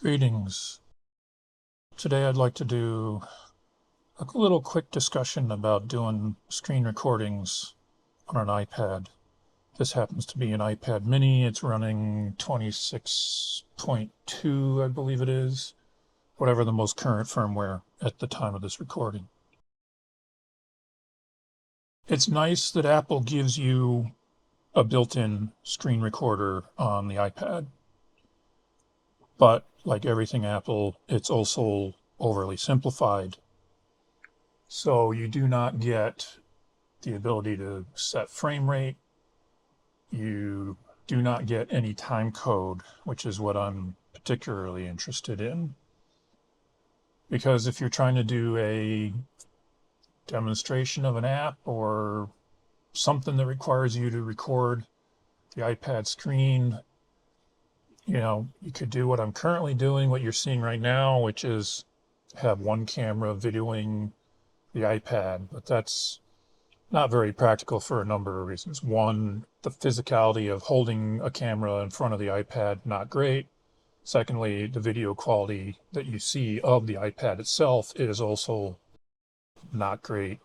Greetings. Today I'd like to do a little quick discussion about doing screen recordings on an iPad. This happens to be an iPad mini. It's running 26.2, I believe it is, whatever the most current firmware at the time of this recording. It's nice that Apple gives you a built-in screen recorder on the iPad, but like everything Apple, it's also overly simplified. So you do not get the ability to set frame rate. You do not get any time code, which is what I'm particularly interested in. Because if you're trying to do a demonstration of an app or something that requires you to record the iPad screen, you could do what I'm currently doing, what you're seeing right now, which is have one camera videoing the iPad, but that's not very practical for a number of reasons. One, the physicality of holding a camera in front of the iPad, not great. Secondly, the video quality that you see of the iPad itself is also not great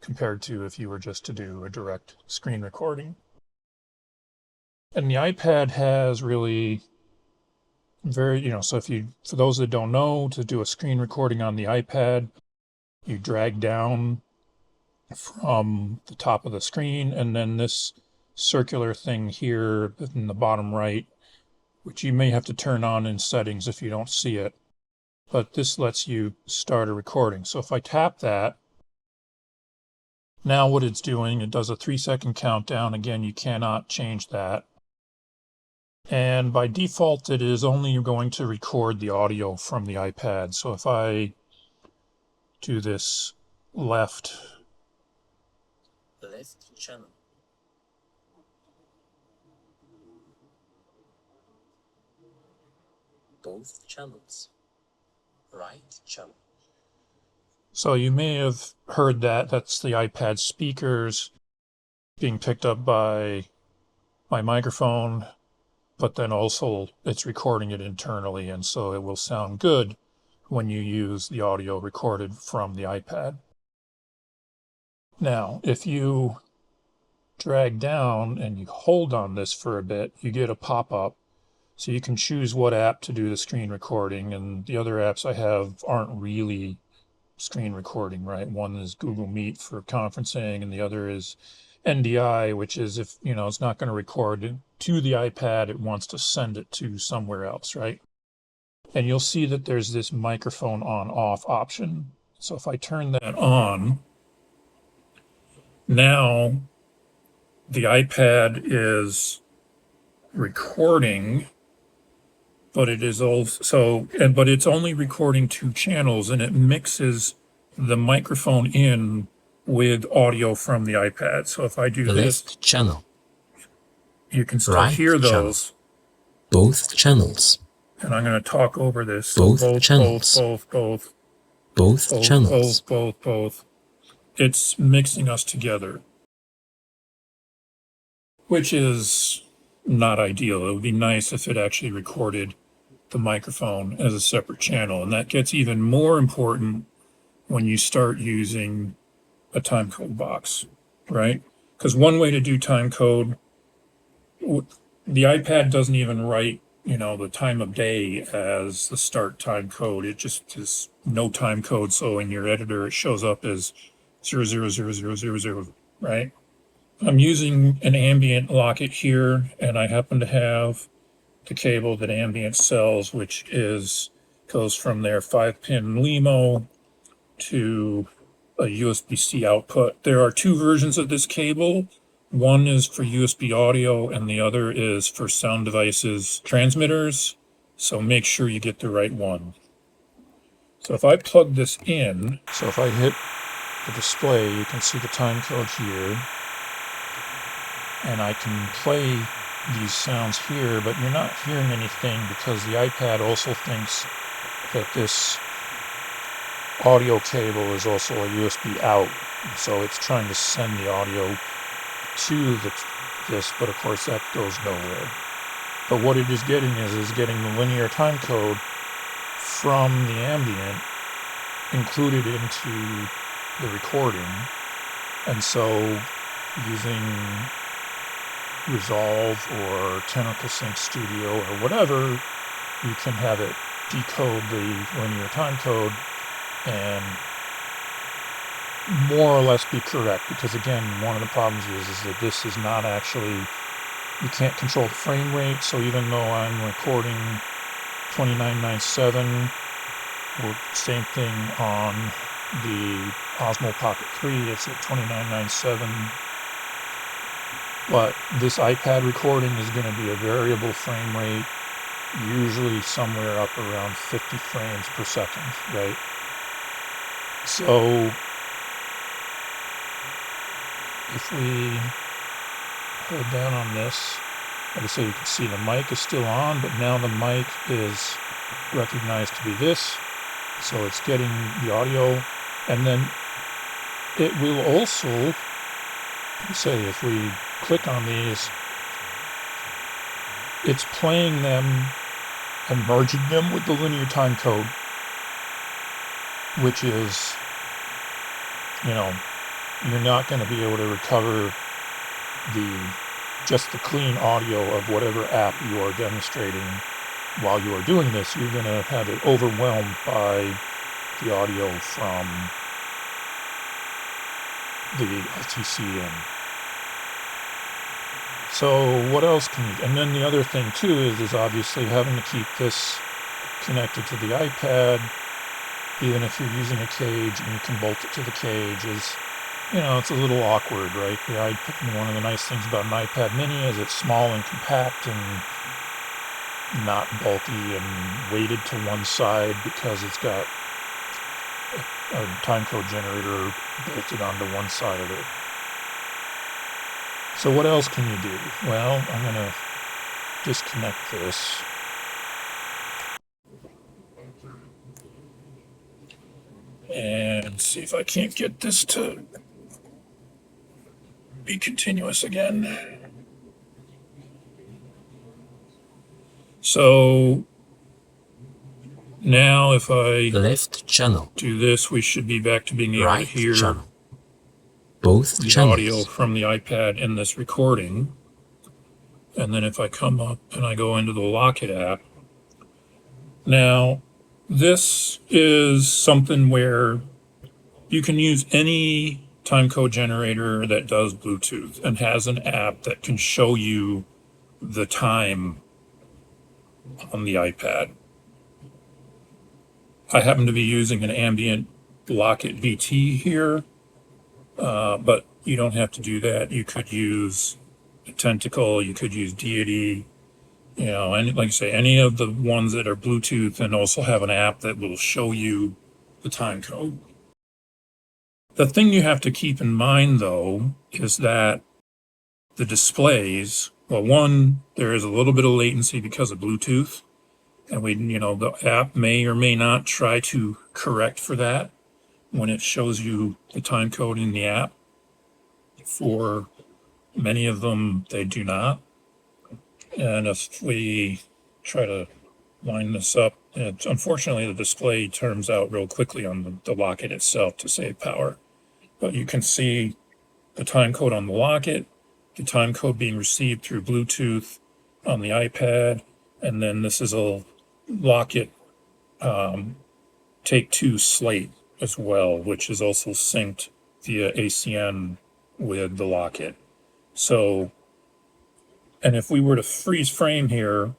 compared to if you were just to do a direct screen recording. And the iPad has really so for those that don't know, to do a screen recording on the iPad, you drag down from the top of the screen, and then this circular thing here in the bottom right, which you may have to turn on in settings if you don't see it, but this lets you start a recording. So if I tap that, now what it's doing, it does a 3-second countdown. Again, you cannot change that. And by default, it is only going to record the audio from the iPad. So if I do this left channel, both channels, right channel. So you may have heard that. That's the iPad speakers being picked up by my microphone, but then also it's recording it internally, and so it will sound good when you use the audio recorded from the iPad. Now, if you drag down and you hold on this for a bit, you get a pop-up. So you can choose what app to do the screen recording, and the other apps I have aren't really screen recording, right? One is Google Meet for conferencing, and the other is NDI, which is if, it's not going to record to the iPad, it wants to send it to somewhere else, right? And you'll see that there's this microphone on-off option. So if I turn that on, now the iPad is recording, but it is also, but it's only recording 2 channels, and it mixes the microphone in with audio from the iPad. So if I do the this left channel, you can still right hear channel. those. Both channels. And I'm going to talk over this. Both channels. Both channels. Both. It's mixing us together, which is not ideal. It would be nice if it actually recorded the microphone as a separate channel. And that gets even more important when you start using a timecode box, right? Because one way to do timecode, the iPad doesn't even write, the time of day as the start time code. It just is no time code. So in your editor, it shows up as 000000, right? I'm using an Ambient Lockit here, and I happen to have the cable that Ambient sells, which goes from their 5-pin LEMO to a USB-C output. There are 2 versions of this cable. One is for USB audio, and the other is for sound devices transmitters. So make sure you get the right one. So if I plug this in, so if I hit the display, you can see the time code here. And I can play these sounds here, but you're not hearing anything because the iPad also thinks that this audio cable is also a USB out. So it's trying to send the audio to this, but of course that goes nowhere. But what it is getting is getting the linear time code from the ambient included into the recording. And so using Resolve or Tentacle Sync Studio or whatever, you can have it decode the linear time code and more or less be correct. Because again, one of the problems is that this is not actually, you can't control the frame rate. So even though I'm recording 2997, or same thing on the Osmo Pocket 3, it's at 2997. But this iPad recording is going to be a variable frame rate, usually somewhere up around 50 frames per second, right? So if we hold down on this, like I say, you can see the mic is still on, but now the mic is recognized to be this. So it's getting the audio, and then it will also, like I say, if we click on these, it's playing them and merging them with the linear time code, which is, you know, you're not going to be able to recover just the clean audio of whatever app you are demonstrating while you are doing this. You're going to have it overwhelmed by the audio from the LTCN. So what else can you do? And then the other thing too is obviously having to keep this connected to the iPad, even if you're using a cage and you can bolt it to the cage, is, it's a little awkward, right? One of the nice things about an iPad mini is it's small and compact and not bulky and weighted to one side because it's got a timecode generator bolted onto one side of it. So what else can you do? Well, I'm going to disconnect this. And see if I can't get this to be continuous again. So now if I left channel do this, we should be back to being able right to hear channel. Both the channels. audio from the iPad in this recording. And then if I come up and I go into the Lockit app, now this is something where you can use any timecode generator that does Bluetooth and has an app that can show you the time on the iPad. I happen to be using an Ambient LockitBT here, but you don't have to do that. You could use a Tentacle, you could use Deity, and like I say, any of the ones that are Bluetooth and also have an app that will show you the time code. The thing you have to keep in mind, though, is that the displays, well, one, there is a little bit of latency because of Bluetooth, and the app may or may not try to correct for that when it shows you the time code in the app. For many of them, they do not. And if we try to line this up, unfortunately, the display turns out real quickly on the Lockit itself to save power. But you can see the time code on the Lockit, the time code being received through Bluetooth on the iPad, and then this is a Lockit Take 2 slate as well, which is also synced via ACN with the Lockit. So, and if we were to freeze frame here,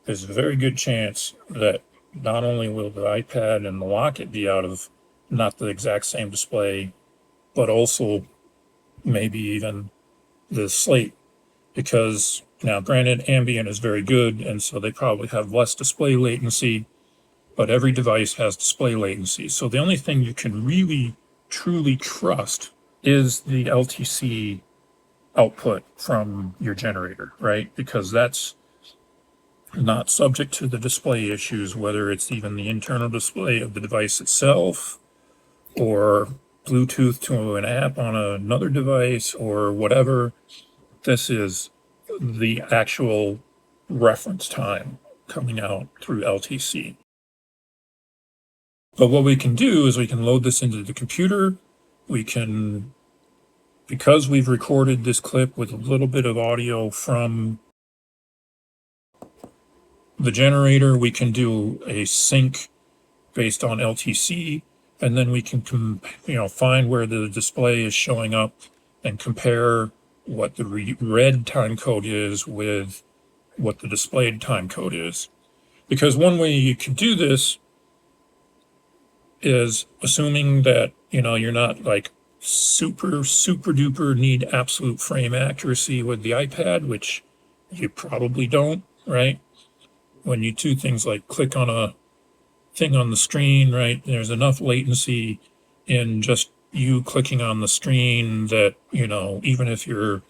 there's a very good chance that not only will the iPad and the Lockit be out of not the exact same display, but also maybe even the slate, because now granted ambient is very good and so they probably have less display latency, but every device has display latency. So the only thing you can really truly trust is the LTC output from your generator, right? Because that's not subject to the display issues, whether it's even the internal display of the device itself or Bluetooth to an app on another device or whatever. This is the actual reference time coming out through LTC. But what we can do is we can load this into the computer. We can, because we've recorded this clip with a little bit of audio from the generator, we can do a sync based on LTC, and then we can find where the display is showing up and compare what the read time code is with what the displayed time code is. Because one way you can do this is assuming that you're not like super duper need absolute frame accuracy with the iPad, which you probably don't, right? When you do things like click on a thing on the screen, right, there's enough latency in just you clicking on the screen that even if you're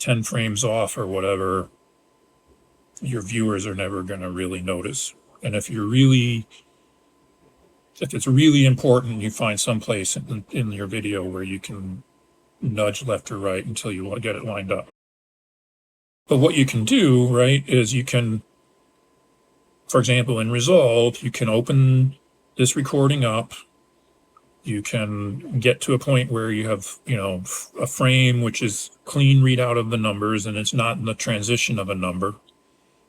10 frames off or whatever, your viewers are never going to really notice. And if it's really important, you find some place in your video where you can nudge left or right until you get it lined up. But what you can do, right, is you can, for example, in Resolve, you can open this recording up. You can get to a point where you have, a frame which is clean readout of the numbers and it's not in the transition of a number.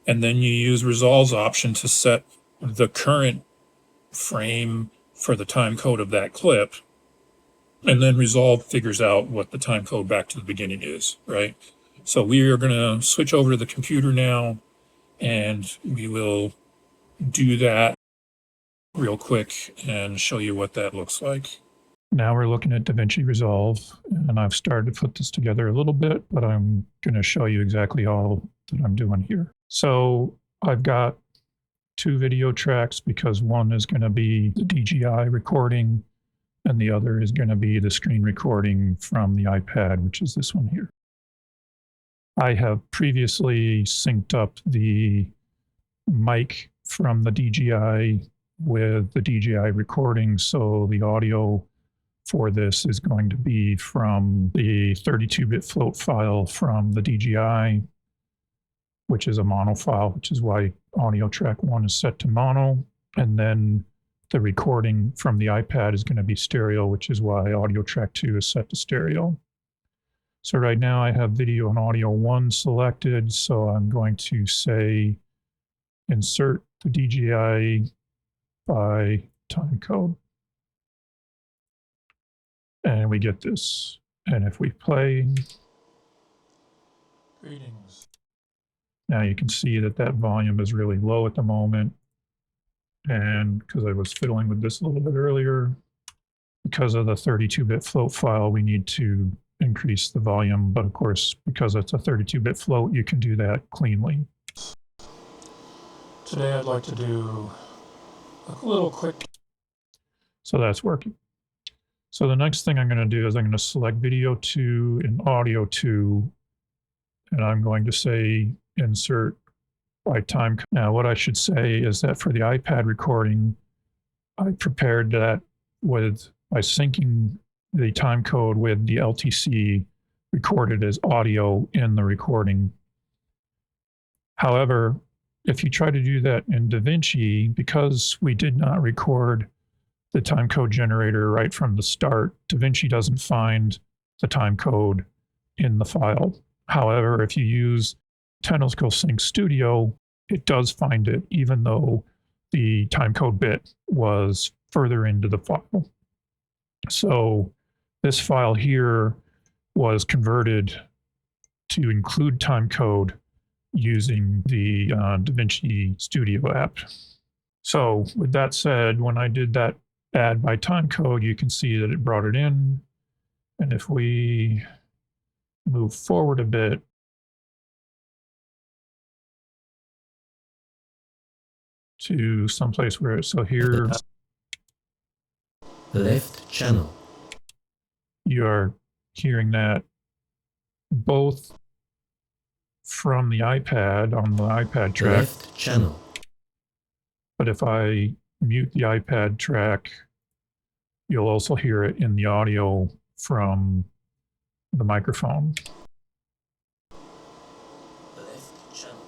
And then you use Resolve's option to set the current frame for the time code of that clip. And then Resolve figures out what the time code back to the beginning is, right? So we are going to switch over to the computer now, and we will do that real quick and show you what that looks like. Now we're looking at DaVinci Resolve, and I've started to put this together a little bit, but I'm going to show you exactly all that I'm doing here. So I've got two video tracks because one is going to be the DJI recording and the other is going to be the screen recording from the iPad, which is this one here. I have previously synced up the mic from the DJI with the DJI recording, so the audio for this is going to be from the 32-bit float file from the DJI, which is a mono file, which is why audio track 1 is set to mono. And then the recording from the iPad is going to be stereo, which is why audio track 2 is set to stereo. So right now I have video and audio 1 selected, so I'm going to say insert the DJI by timecode. And we get this. And if we play, greetings. Now you can see that that volume is really low at the moment. And because I was fiddling with this a little bit earlier, because of the 32-bit float file, we need to increase the volume. But of course, because it's a 32-bit float, you can do that cleanly. Today I'd like to do a little quick. So that's working. So the next thing I'm going to do is I'm going to select video 2 and audio 2, and I'm going to say insert by time. Now what I should say is that for the iPad recording, I prepared that by syncing the time code with the LTC recorded as audio in the recording. However, if you try to do that in DaVinci, because we did not record the timecode generator right from the start, DaVinci doesn't find the timecode in the file. However, if you use Tentacle Sync Studio, it does find it, even though the timecode bit was further into the file. So this file here was converted to include timecode using the DaVinci Studio app. So with that said, when I did that add by timecode, you can see that it brought it in. And if we move forward a bit, to someplace where, so here, left channel, you're hearing that both from the iPad on the iPad track. left channel, But if I mute the iPad track, you'll also hear it in the audio from the microphone. left channel,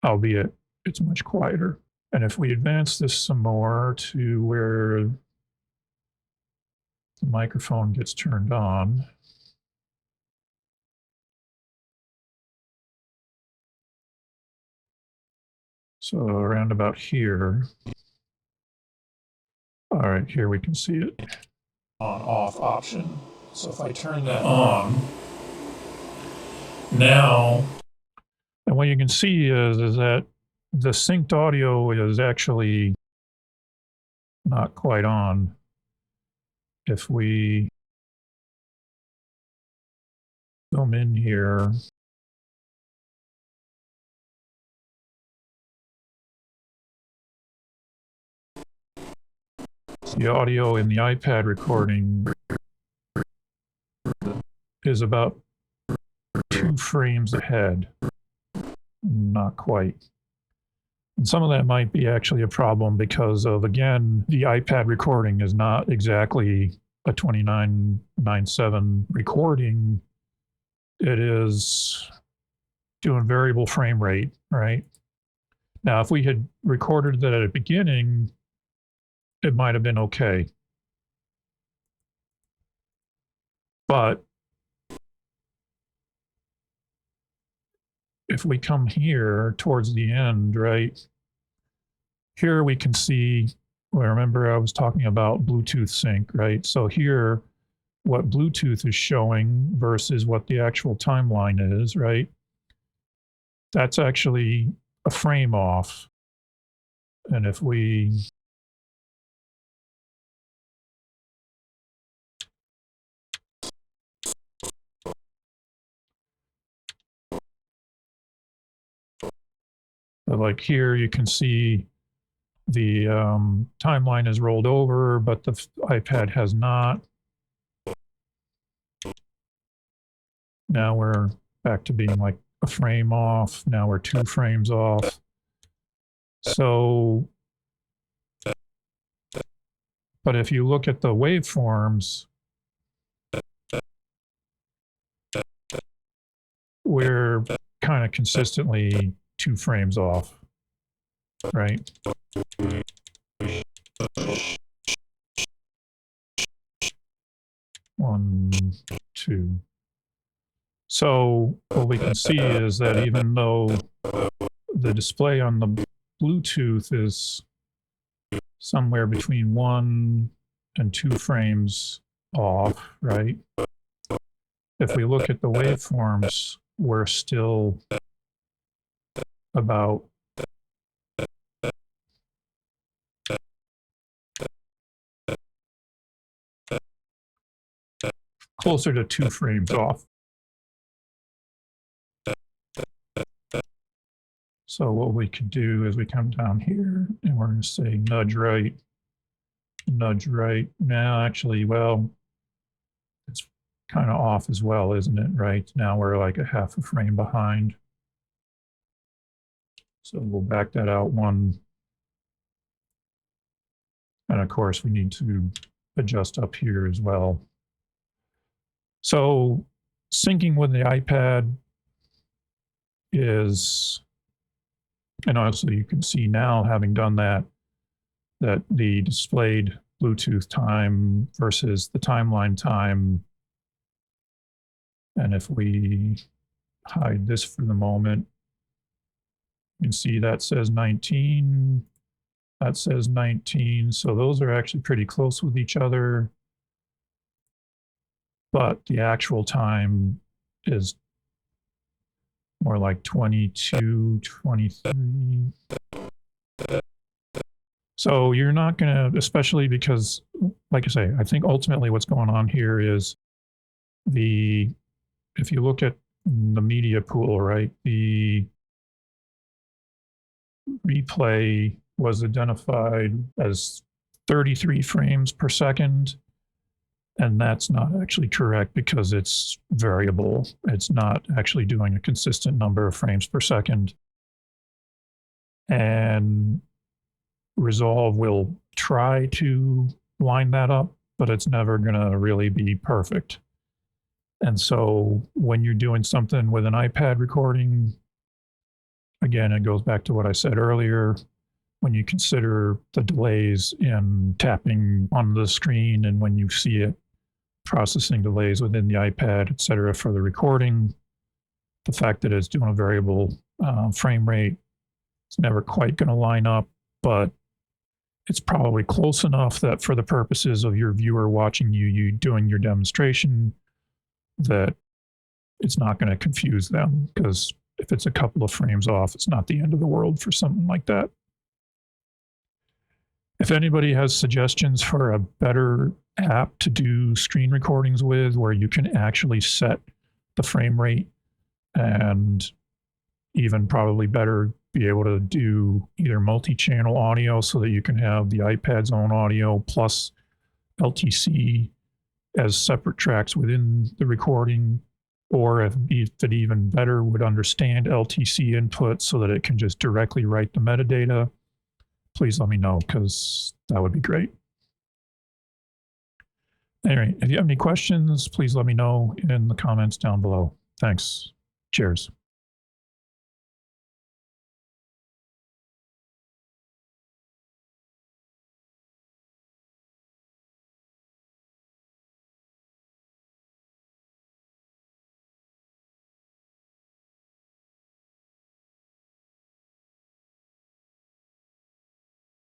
albeit it's much quieter. And if we advance this some more to where the microphone gets turned on, so around about here, all right, here we can see it. On-off option. So if I turn that on, now, and what you can see is that the synced audio is actually not quite on. If we zoom in here, the audio in the iPad recording is about 2 frames ahead. Not quite. And some of that might be actually a problem because of, again, the iPad recording is not exactly a 2997 recording. It is doing variable frame rate, right? Now, if we had recorded that at the beginning, it might have been okay. But if we come here towards the end, right, here we can see, well, remember I was talking about Bluetooth sync, right? So here, what Bluetooth is showing versus what the actual timeline is, right? That's actually a frame off. And if we like here, you can see the timeline is rolled over, but the iPad has not. Now we're back to being like a frame off. Now we're 2 frames off. So, but if you look at the waveforms, we're kind of consistently 2 frames off, right? One, 2. So what we can see is that even though the display on the Bluetooth is somewhere between 1 and 2 frames off, right? If we look at the waveforms, we're still about closer to 2 frames off. So what we could do is we come down here and we're going to say nudge right, nudge right. Now, actually, well, it's kind of off as well, isn't it? Right now we're like a half a frame behind. So we'll back that out 1. And of course, we need to adjust up here as well. So syncing with the iPad is, and also you can see now, having done that, that the displayed Bluetooth time versus the timeline time. And if we hide this for the moment, you can see that says 19, that says 19. So those are actually pretty close with each other. But the actual time is more like 22, 23. So you're not going to, especially because, like I say, I think ultimately what's going on here is if you look at the media pool, right, the replay was identified as 33 frames per second. And that's not actually correct because it's variable. It's not actually doing a consistent number of frames per second. And Resolve will try to line that up, but it's never going to really be perfect. And so when you're doing something with an iPad recording, again, it goes back to what I said earlier. When you consider the delays in tapping on the screen and when you see it, processing delays within the iPad, et cetera, for the recording, the fact that it's doing a variable frame rate, it's never quite going to line up, but it's probably close enough that for the purposes of your viewer watching you doing your demonstration, that it's not going to confuse them, because if it's a couple of frames off, it's not the end of the world for something like that. If anybody has suggestions for a better app to do screen recordings with, where you can actually set the frame rate and even probably better be able to do either multi-channel audio so that you can have the iPad's own audio plus LTC as separate tracks within the recording, or if it even better would understand LTC input so that it can just directly write the metadata, please let me know, because that would be great. Anyway, if you have any questions, please let me know in the comments down below. Thanks. Cheers.